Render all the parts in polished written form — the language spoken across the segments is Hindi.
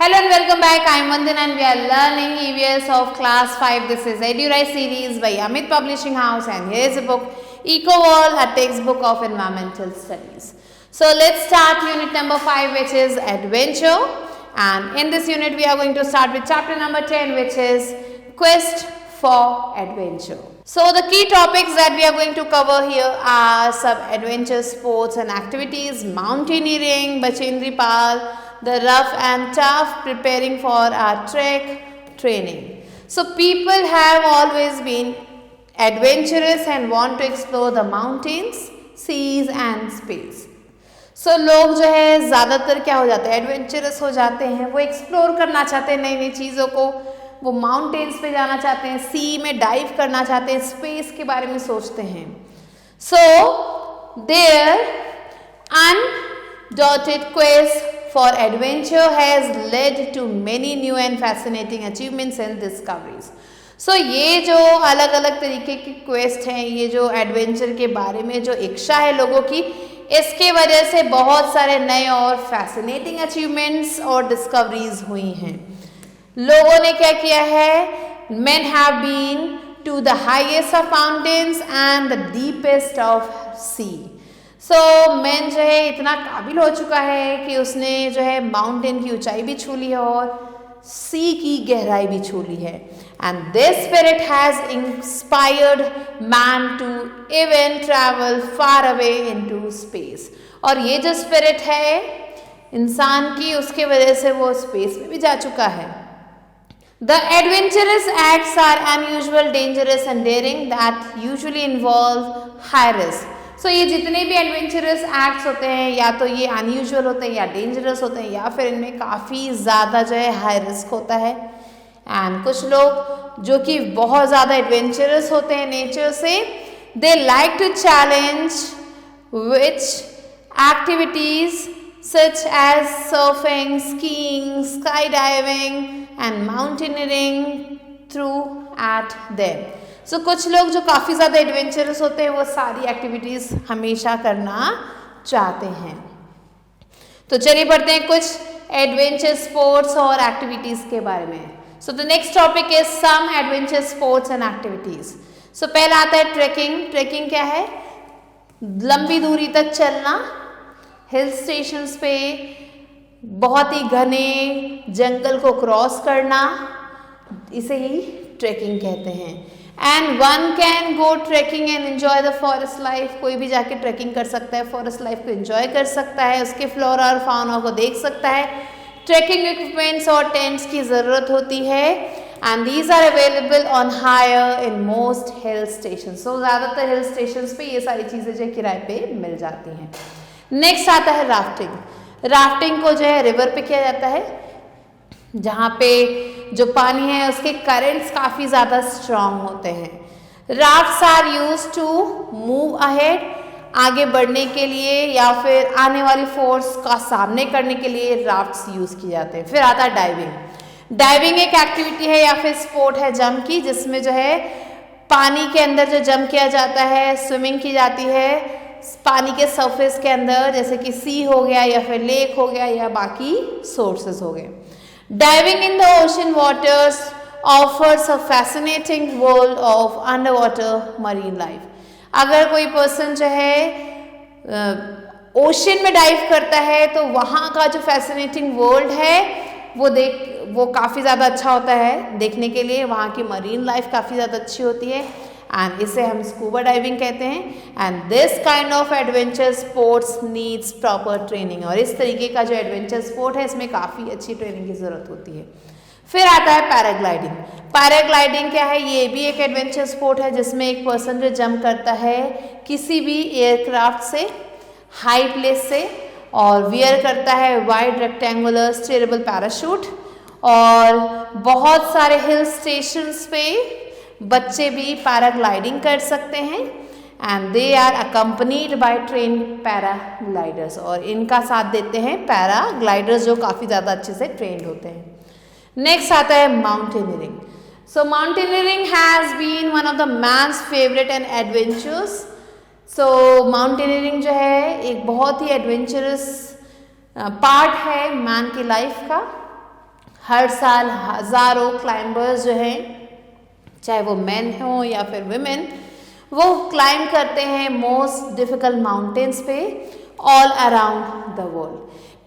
Hello and welcome back. I am Vandana and we are learning EVS of class 5. This is EduRise series by Amit Publishing House and here is a book EcoWall, a textbook of environmental studies. So let's start unit number 5, which is adventure, and in this unit we are going to start with chapter number 10, which is quest for adventure. So the key topics that we are going to cover here are some adventure sports and activities, mountaineering, Bachendri Pal, the rough and tough, preparing for our trek, training. So people have always been adventurous and want to explore the mountains, seas and space. So लोग जो है ज़्यादातर क्या हो जाते हैं, एडवेंचरस हो जाते हैं, वो एक्सप्लोर करना चाहते हैं नई नई चीज़ों को, वो माउंटेन्स पे जाना चाहते हैं, सी में डाइव करना चाहते हैं, स्पेस के बारे में सोचते हैं. So their undaunted quest for adventure has led to many new and fascinating achievements and discoveries. So ये जो अलग अलग तरीके की क्वेस्ट हैं, ये जो एडवेंचर के बारे में जो इच्छा है लोगों की, इसके वजह से बहुत सारे नए और फैसिनेटिंग अचीवमेंट्स और डिस्कवरीज हुई हैं. लोगों ने क्या किया है, men have been to the highest of mountains and the deepest of sea. So men जो है इतना काबिल हो चुका है कि उसने जो है माउंटेन की ऊंचाई भी छू ली है और सी की गहराई भी छू ली है. And this spirit has inspired man to even travel far away into space. और ये जो स्पिरिट है इंसान की, उसके वजह से वो स्पेस में भी जा चुका है. The adventurous acts are unusual, dangerous and daring that usually involve high risk. So ये जितने भी एडवेंचरस एक्ट्स होते हैं, या तो ये अनयूजुअल होते हैं या डेंजरस होते हैं, या फिर इनमें काफ़ी ज़्यादा जो है हाई रिस्क होता है. एंड कुछ लोग जो कि बहुत ज़्यादा एडवेंचरस होते हैं नेचर से, they like to challenge which activities such as surfing, skiing, skydiving and mountaineering through at them. So कुछ लोग जो काफ़ी ज़्यादा एडवेंचरस होते हैं वो सारी एक्टिविटीज़ हमेशा करना चाहते हैं. तो चलिए पढ़ते हैं कुछ एडवेंचर स्पोर्ट्स और एक्टिविटीज़ के बारे में. So the next topic is some adventure sports and activities. So पहला आता है ट्रेकिंग. ट्रेकिंग क्या है, लंबी दूरी तक चलना, हिल स्टेशंस पे बहुत ही घने जंगल को क्रॉस करना, इसे ही ट्रेकिंग कहते हैं. And one can go trekking and enjoy the forest life. कोई भी जाके ट्रेकिंग कर सकता है, फॉरेस्ट लाइफ को एंजॉय कर सकता है, उसके फ्लोरा और फाउना को देख सकता है. ट्रेकिंग इक्विपमेंट्स और टेंट्स की ज़रूरत होती है and these are available on higher in most hill station. So ज़्यादातर हिल स्टेशन पे ये सारी चीज़ें जो किराए पे मिल जाती हैं. नेक्स्ट आता है राफ्टिंग. राफ्टिंग को जो है रिवर पे किया जाता है, जहाँ पे जो पानी है उसके करंट्स काफ़ी ज़्यादा स्ट्रॉन्ग होते हैं. Rafts are use to move ahead, आगे बढ़ने के लिए या फिर आने वाली फोर्स का सामने करने के लिए राफ्ट्स यूज़ किए जाते हैं. फिर आता है डाइविंग. डाइविंग एक एक्टिविटी है या फिर स्पोर्ट है जंप की, जिसमें जो है पानी के अंदर जो जंप किया जाता है, स्विमिंग की जाती है पानी के सरफेस के अंदर, जैसे कि सी हो गया या फिर लेक हो गया या बाकी सोर्सेस हो गए. Diving in the ocean waters offers a fascinating world of under water marine life. अगर कोई पर्सन जो है ओशन में डाइव करता है तो वहाँ का जो फैसिनेटिंग वर्ल्ड है वो काफ़ी ज़्यादा अच्छा होता है देखने के लिए. वहाँ की मरीन लाइफ काफ़ी ज़्यादा अच्छी होती है एंड इसे हम स्कूबा डाइविंग कहते हैं. And this kind of adventure sports needs proper training. और इस तरीके का जो एडवेंचर स्पोर्ट है इसमें काफ़ी अच्छी ट्रेनिंग की ज़रूरत होती है. फिर आता है पैराग्लाइडिंग. पैराग्लाइडिंग क्या है, ये भी एक एडवेंचर स्पोर्ट है जिसमें एक पर्सन जो जंप करता है किसी भी एयरक्राफ्ट से, हाई प्लेस से, और वियर करता है वाइड रेक्टेंगुलर स्टेरेबल पैराशूट. और बहुत सारे हिल स्टेशंस पे बच्चे भी पैराग्लाइडिंग कर सकते हैं and they are accompanied by train paragliders. और इनका साथ देते हैं पैराग्लाइडर्स जो काफ़ी ज़्यादा अच्छे से ट्रेंड होते हैं. नेक्स्ट आता है mountaineering. So mountaineering has been one of the man's favourite and adventures. So mountaineering जो है एक बहुत ही एडवेंचरस पार्ट है मैन की लाइफ का. हर साल हज़ारों क्लाइंबर्स जो हैं, चाहे वो मेन हों या फिर वुमेन, वो क्लाइंब करते हैं मोस्ट डिफ़िकल्ट माउंटेन्स पे all around the world.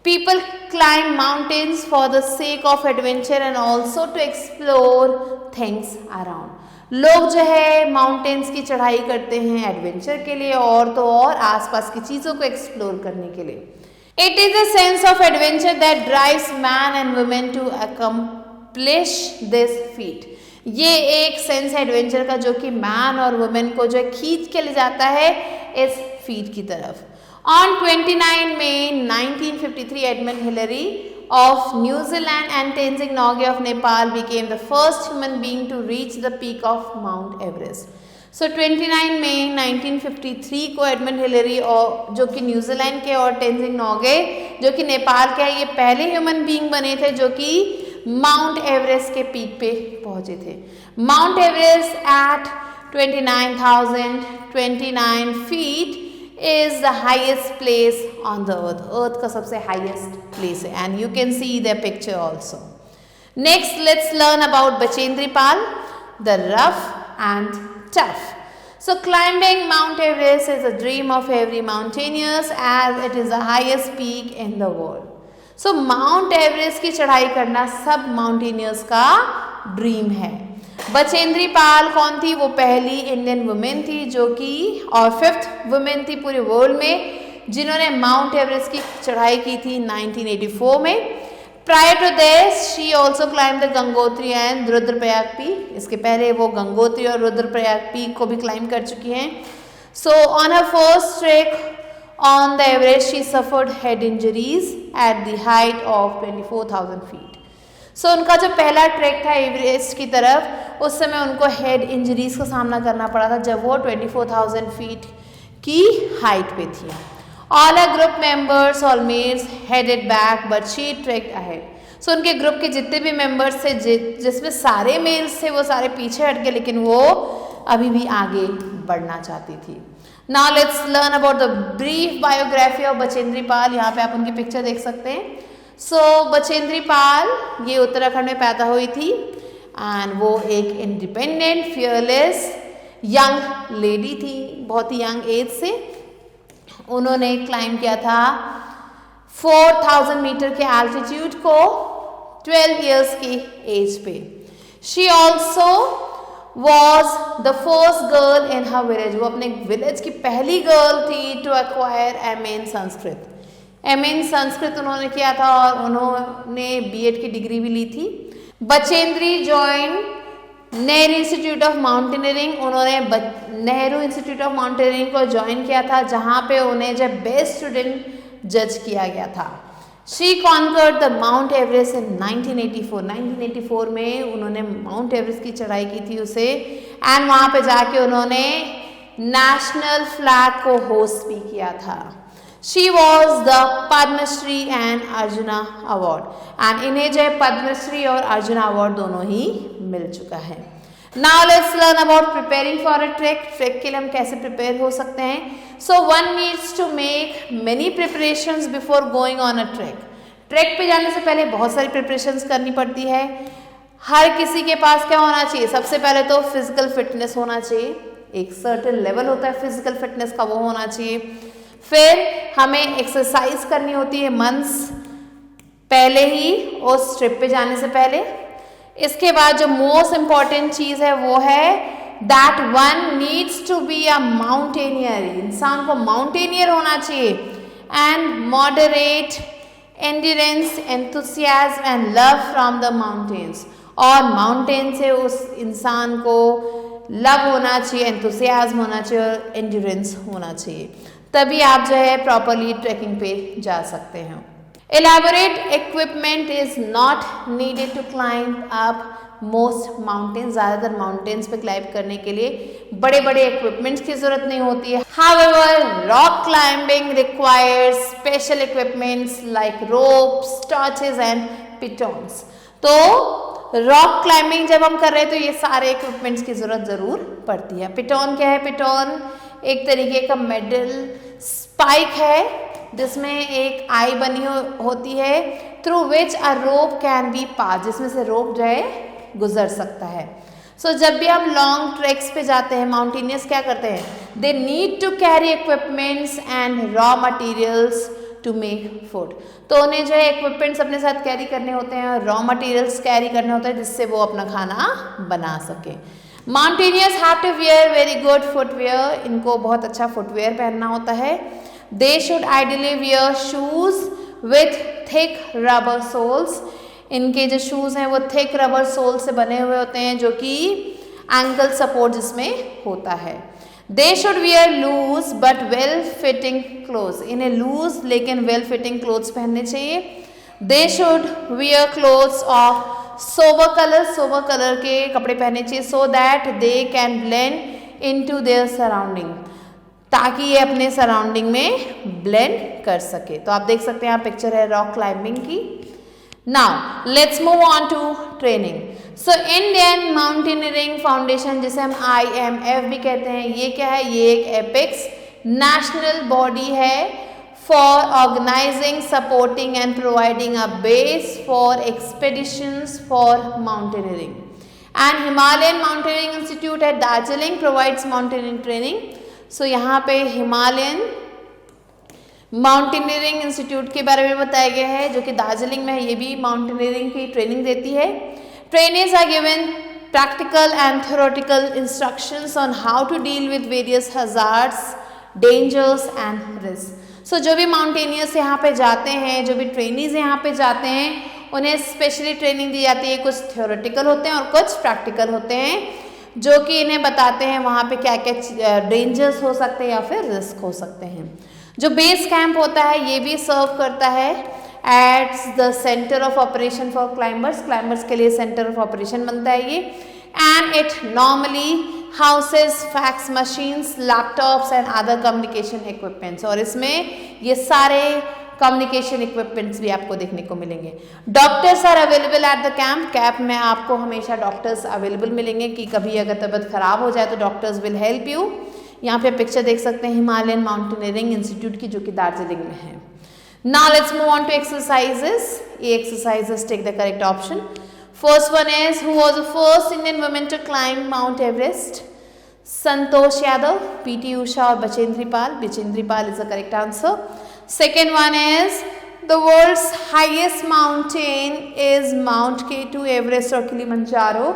People climb mountains for the sake of adventure and also to explore things around. लोग जो है माउंटेन्स की चढ़ाई करते हैं एडवेंचर के लिए और तो और आसपास की चीज़ों को एक्सप्लोर करने के लिए. It is a sense of adventure that drives man and women to accomplish this feat. ये एक सेंस है एडवेंचर का जो कि मैन और वुमेन को जो खींच के ले जाता है इस फीट की तरफ. On 29 May 1953, Edmund Hillary of New Zealand and Tenzing Norgay of Nepal became the first human being to reach the peak of Mount Everest. So 29 May 1953 को एडमंड हिलरी और जो कि न्यूजीलैंड के और टेंजिंग नोगे जो कि नेपाल के हैं, ये पहले ह्यूमन बीइंग बने थे जो कि माउंट एवरेस्ट के पीक पे पहुंचे थे. Mount Everest at 29,029 feet is the highest place on the earth. Earth का सबसे highest place है and you can see their picture also. Next, let's learn about Bachendri Pal, the rough and tough. So climbing Mount Everest is a dream of every mountaineer as it is the highest peak in the world. So Mount Everest की चढ़ाई करना सब माउंटेनियर्स का ड्रीम है. बचेंद्री पाल कौन थी? वो पहली इंडियन वुमेन थी जो कि और 5th वुमेन थी पूरे वर्ल्ड में जिन्होंने माउंट एवरेस्ट की चढ़ाई की थी 1984 में. Prior to this she also climb the Gangotri and Rudraprayag peak. इसके पहले वो गंगोत्री और रुद्रप्रयाग पीक को भी क्लाइम कर चुकी हैं. So on her first trek on the Everest she suffered head injuries at the height of 24,000 feet. So उनका जो पहला ट्रैक था एवरेस्ट की तरफ उस समय उनको हेड इंजरीज का सामना करना पड़ा था जब वो 24,000 फीट की हाइट पे थी. All our group members all males headed back but she trekked ahead. So उनके ग्रुप के जितने भी मेंबर्स थे जिसमें सारे मेल्स थे वो सारे पीछे हट गए लेकिन वो अभी भी आगे बढ़ना चाहती थी. Now let's learn about the brief biography of Bachendri Pal. यहाँ पे आप उनकी पिक्चर देख सकते हैं. सो बचेंद्री पाल ये उत्तराखंड में पैदा हुई थी एंड वो एक इंडिपेंडेंट फियरलेस यंग लेडी थी. बहुत ही यंग एज से उन्होंने क्लाइम किया था 4,000 मीटर के एल्टीट्यूड को 12 इयर्स की एज पे. She also was the first girl in her village. वो अपने विलेज की पहली गर्ल थी to acquire MA in Sanskrit. MA in Sanskrit उन्होंने किया था और उन्होंने बीएड की डिग्री भी ली थी. Bachendri join Nehru institute of mountaineering. उन्होंने नेहरू इंस्टीट्यूट ऑफ माउंटेनियरिंग को ज्वाइन किया था जहाँ पे उन्हें जब बेस्ट स्टूडेंट जज किया गया था. She conquered the Mount Everest in 1984. 1984 में उन्होंने माउंट एवरेस्ट की चढ़ाई की थी उसे एंड वहाँ पे जाके उन्होंने नेशनल फ्लैग को होस्ट भी किया था. She was the Padmashri and Arjuna award and इन्हें जो है पद्मश्री और अर्जुना अवार्ड दोनों ही मिल चुका है. Now let's learn about preparing for a trek. Track के लिए हम कैसे प्रिपेयर हो सकते हैं. So one needs to make many preparations before going on a trek. Track पे जाने से पहले बहुत सारी प्रिपरेशंस करनी पड़ती है. हर किसी के पास क्या होना चाहिए? सबसे पहले तो फिजिकल फिटनेस होना चाहिए. एक सर्टेन लेवल होता है फिजिकल फिटनेस का, वो होना चाहिए. फिर हमें एक्सरसाइज करनी होती है मंथ्स पहले ही उस ट्रिप पे जाने से पहले. इसके बाद जो मोस्ट इम्पॉर्टेंट चीज़ है वो है that one needs to be a mountaineer. इंसान को माउंटेनियर होना चाहिए and moderate endurance enthusiasm and love from the mountains. और माउंटेन से उस इंसान को लव होना चाहिए, एंथुसियाज्म होना चाहिए और एंड्योरेंस होना चाहिए. तभी आप जो है प्रॉपरली ट्रैकिंग पे जा सकते हैं. Elaborate equipment is not needed to climb up most mountains. ज़्यादातर माउंटेन्स पे क्लाइंब करने के लिए बड़े बड़े इक्विपमेंट्स की ज़रूरत नहीं होती है. However, rock climbing requires special equipments like ropes, torches and pitons. तो रॉक क्लाइंबिंग जब हम कर रहे हैं तो ये सारे इक्विपमेंट्स की ज़रूरत ज़रूर पड़ती है. पिटोन क्या है? पिटोन एक तरीके का मेटल स्पाइक है जिसमें एक आई बनी होती है through which a rope can be pass, जिसमें से रोप जो है गुजर सकता है। सो जब भी हम लॉन्ग ट्रैक्स पे जाते हैं, माउंटेनियर्स क्या करते हैं, they need to carry equipments and raw materials to make food. तो उन्हें जो है इक्विपमेंट्स अपने साथ कैरी करने होते हैं और रॉ मटेरियल्स कैरी करने होते हैं जिससे वो अपना खाना बना सके। Mountaineers have to wear very good footwear, इनको बहुत अच्छा फुटवेयर पहनना होता है। They should ideally wear shoes with thick rubber soles, इनके जो शूज़ हैं वो थिक रबर सोल से बने हुए होते हैं जो कि एंकल सपोर्ट जिसमें होता है। They should wear loose but well fitting clothes, इन्हें लूज लेकिन वेल फिटिंग क्लोथ्स पहनने चाहिए। They should wear clothes of sober colour के कपड़े पहनने चाहिए, so that they can blend into their surrounding, ताकि ये अपने सराउंडिंग में ब्लेंड कर सके। तो आप देख सकते हैं यहाँ पिक्चर है रॉक क्लाइंबिंग की। Now let's move on to training. So Indian mountaineering foundation, जिसे हम IMF भी कहते हैं, ये क्या है, ये एक एपेक्स नेशनल बॉडी है for organising, supporting and providing a base for expeditions for mountaineering. And Himalayan Mountaineering Institute at Darjeeling provides mountaineering training. So यहाँ पे हिमालयन माउंटेनियरिंग इंस्टीट्यूट के बारे में बताया गया है जो कि दार्जिलिंग में है, ये भी माउंटेनियरिंग की ट्रेनिंग देती है। Trainings are given practical and theoretical instructions on how to deal with various hazards, dangers and risk. So जो भी माउंटेनियर्स यहाँ पे जाते हैं, जो भी ट्रेनीज यहाँ पे जाते हैं, उन्हें स्पेशली ट्रेनिंग दी जाती है। कुछ थ्योरेटिकल होते हैं और कुछ प्रैक्टिकल होते हैं जो कि इन्हें बताते हैं वहाँ पे क्या क्या डेंजर्स हो सकते हैं या फिर रिस्क हो सकते हैं। जो बेस कैंप होता है ये भी सर्व करता है it's the centre of operation for climbers के लिए सेंटर ऑफ ऑपरेशन बनता है ये। And it normally houses fax machines, laptops and other communication equipments, और इसमें ये सारे कम्युनिकेशन इक्विपमेंट्स भी आपको देखने को मिलेंगे। Doctors are available at the camp में आपको हमेशा डॉक्टर्स अवेलेबल मिलेंगे कि कभी अगर तबीयत खराब हो जाए तो डॉक्टर्स विल हेल्प यू। यहाँ पे पिक्चर देख सकते हैं हिमालयन माउंटेनियरिंग इंस्टीट्यूट की जो कि दार्जिलिंग में है। Now let's move on to exercises. ये exercises take the correct option. First one is who was the first Indian women to climb Mount Everest? Santosh Yadav, PT Usha और Bachendri Pal is the correct answer. Second one is the world's highest mountain is Mount K2, Everest or Kilimanjaro.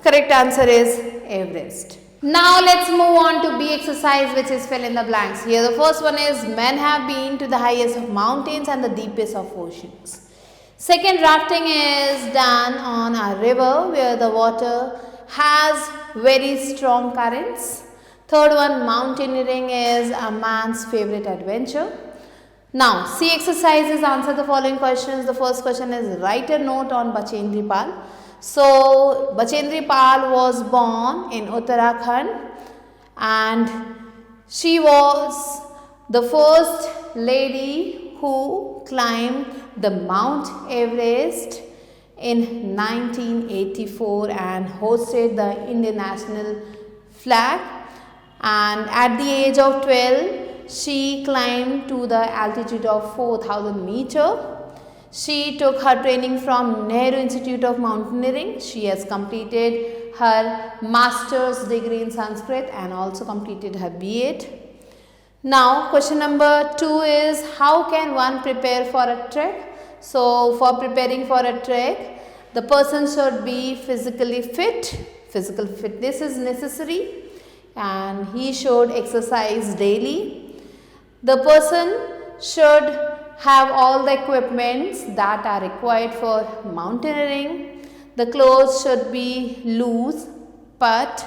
Correct answer is Everest. Now let's move on to B exercise, which is fill in the blanks. Here the first one is men have been to the highest of mountains and the deepest of oceans. Second, rafting is done on a river where the water has very strong currents. Third one, mountaineering is a man's favorite adventure. Now, C exercises answer the following questions. The first question is write a note on Bachendri Pal. So, Bachendri Pal was born in Uttarakhand and she was the first lady who climbed the Mount Everest in 1984 and hosted the Indian national flag. And at the age of 12, she climbed to the altitude of 4,000 meters. She took her training from Nehru Institute of Mountaineering. She has completed her master's degree in Sanskrit and also completed her B.Ed. Now, question number 2 is how can one prepare for a trek? So, for preparing for a trek, the person should be physically fit. Physical fitness is necessary and he should exercise daily. The person should have all the equipments that are required for mountaineering. The clothes should be loose but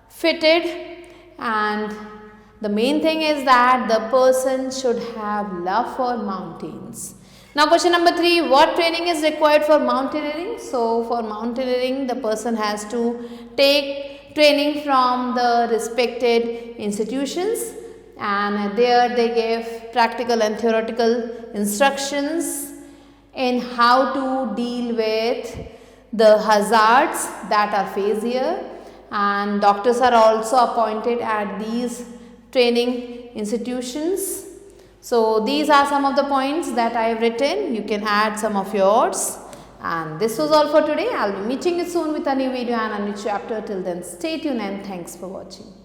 fitted, and the main thing is that the person should have love for mountains. Now question number 3, what training is required for mountaineering? So for mountaineering the person has to take training from the respected institutions, and there they give practical and theoretical instructions in how to deal with the hazards that are faced here, and doctors are also appointed at these training institutions. So these are some of the points that I have written. You can add some of yours. And this was all for today. I'll be meeting you soon with a new video and a new chapter. Till then, stay tuned and thanks for watching.